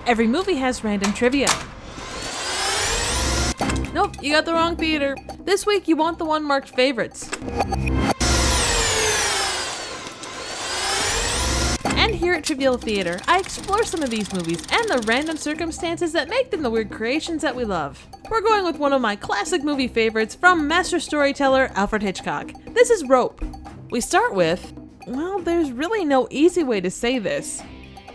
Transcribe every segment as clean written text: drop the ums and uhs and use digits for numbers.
Every movie has random trivia. Nope, you got the wrong theater. This week you want the one marked favorites. And here at Trivial Theater, I explore some of these movies and the random circumstances that make them the weird creations that we love. We're going with one of my classic movie favorites from master storyteller Alfred Hitchcock. This is Rope. We start with, well, there's really no easy way to say this.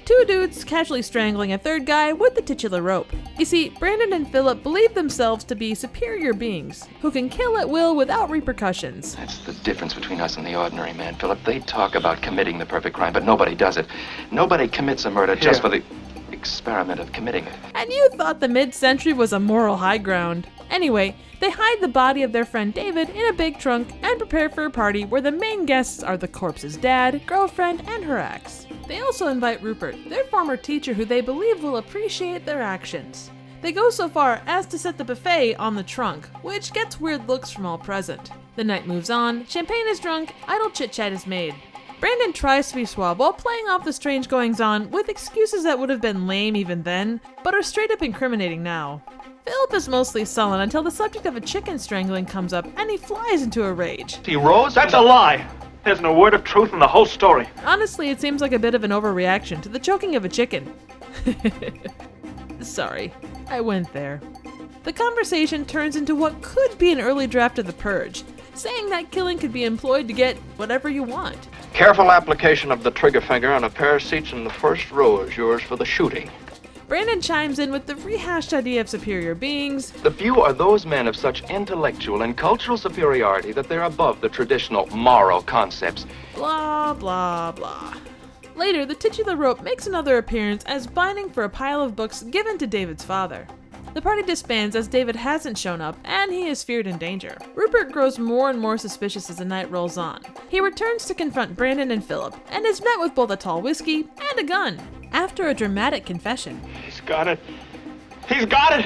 Two dudes casually strangling a third guy with the titular rope. You see, Brandon and Philip believe themselves to be superior beings who can kill at will without repercussions. That's the difference between us and the ordinary man, Philip. They talk about committing the perfect crime, but nobody does it. Nobody commits a murder just for the experiment of committing it. And you thought the mid-century was a moral high ground. Anyway, they hide the body of their friend David in a big trunk and prepare for a party where the main guests are the corpse's dad, girlfriend, and her ex. They also invite Rupert, their former teacher who they believe will appreciate their actions. They go so far as to set the buffet on the trunk, which gets weird looks from all present. The night moves on, champagne is drunk, idle chit-chat is made. Brandon tries to be suave while playing off the strange goings-on with excuses that would have been lame even then, but are straight up incriminating now. Philip is mostly sullen until the subject of a chicken strangling comes up and he flies into a rage. He rose? That's a lie! There's no word of truth in the whole story. Honestly, it seems like a bit of an overreaction to the choking of a chicken. Sorry, I went there. The conversation turns into what could be an early draft of The Purge, saying that killing could be employed to get whatever you want. Careful application of the trigger finger on a pair of seats in the first row is yours for the shooting. Brandon chimes in with the rehashed idea of superior beings. The few are those men of such intellectual and cultural superiority that they're above the traditional moral concepts. Blah, blah, blah. Later, the titular rope makes another appearance as binding for a pile of books given to David's father. The party disbands as David hasn't shown up, and he is feared in danger. Rupert grows more and more suspicious as the night rolls on. He returns to confront Brandon and Philip, and is met with both a tall whiskey and a gun. After a dramatic confession, He's got it. He's got it!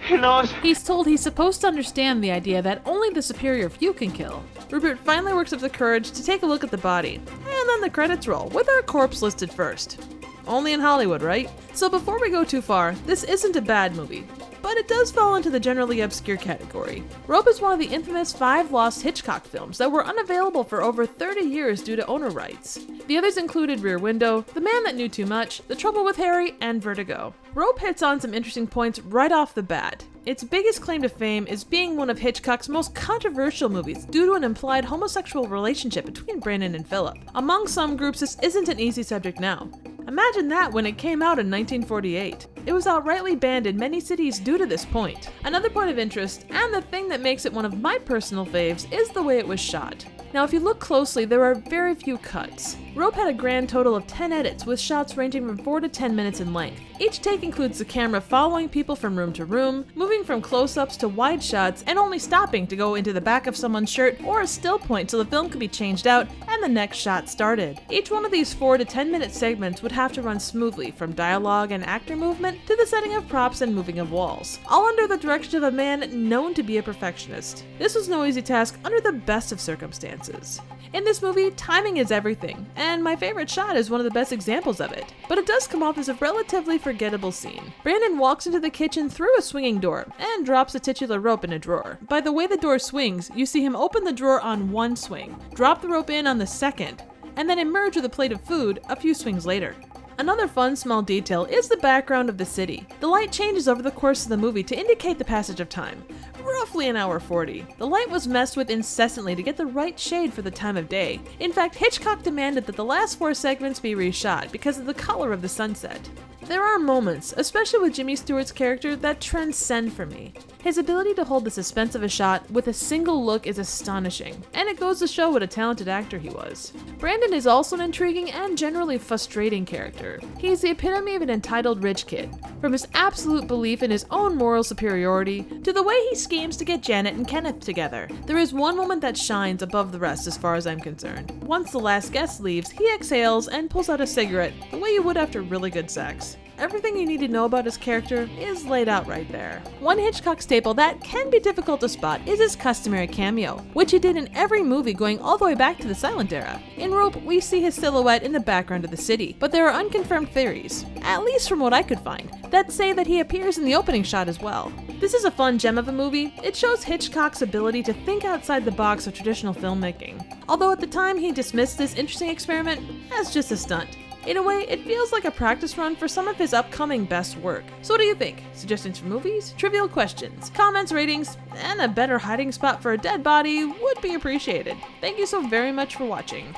He knows. he's told he's supposed to understand the idea that only the superior few can kill. Rupert finally works up the courage to take a look at the body, and then the credits roll, with our corpse listed first. Only in Hollywood, right? So before we go too far, this isn't a bad movie, but it does fall into the generally obscure category. Rope is one of the infamous 5 lost Hitchcock films that were unavailable for over 30 years due to owner rights. The others included Rear Window, The Man That Knew Too Much, The Trouble with Harry, and Vertigo. Rope hits on some interesting points right off the bat. Its biggest claim to fame is being one of Hitchcock's most controversial movies due to an implied homosexual relationship between Brandon and Philip. Among some groups, this isn't an easy subject now. Imagine that when it came out in 1948. It was outrightly banned in many cities due to this point. Another point of interest, and the thing that makes it one of my personal faves, is the way it was shot. Now if you look closely, there are very few cuts. Rope had a grand total of 10 edits, with shots ranging from 4 to 10 minutes in length. Each take includes the camera following people from room to room, moving from close-ups to wide shots, and only stopping to go into the back of someone's shirt or a still point so the film could be changed out and the next shot started. Each one of these 4 to 10 minute segments would have to run smoothly, from dialogue and actor movement to the setting of props and moving of walls, all under the direction of a man known to be a perfectionist. This was no easy task under the best of circumstances. In this movie, timing is everything, and my favorite shot is one of the best examples of it. But it does come off as a relatively forgettable scene. Brandon walks into the kitchen through a swinging door, and drops a titular rope in a drawer. By the way the door swings, you see him open the drawer on one swing, drop the rope in on the second, and then emerge with a plate of food a few swings later. Another fun small detail is the background of the city. The light changes over the course of the movie to indicate the passage of time, roughly an hour 40. The light was messed with incessantly to get the right shade for the time of day. In fact, Hitchcock demanded that the last 4 segments be reshot because of the color of the sunset. There are moments, especially with Jimmy Stewart's character, that transcend for me. His ability to hold the suspense of a shot with a single look is astonishing, and it goes to show what a talented actor he was. Brandon is also an intriguing and generally frustrating character. He's the epitome of an entitled rich kid, from his absolute belief in his own moral superiority to the way he schemes to get Janet and Kenneth together. There is one moment that shines above the rest as far as I'm concerned. Once the last guest leaves, he exhales and pulls out a cigarette, the way you would after really good sex. Everything you need to know about his character is laid out right there. One Hitchcock staple that can be difficult to spot is his customary cameo, which he did in every movie going all the way back to the silent era. In Rope, we see his silhouette in the background of the city, but there are unconfirmed theories, at least from what I could find, that say that he appears in the opening shot as well. This is a fun gem of a movie. It shows Hitchcock's ability to think outside the box of traditional filmmaking, although at the time he dismissed this interesting experiment as just a stunt. In a way, it feels like a practice run for some of his upcoming best work. So what do you think? Suggestions for movies, trivial questions, comments, ratings, and a better hiding spot for a dead body would be appreciated. Thank you so very much for watching.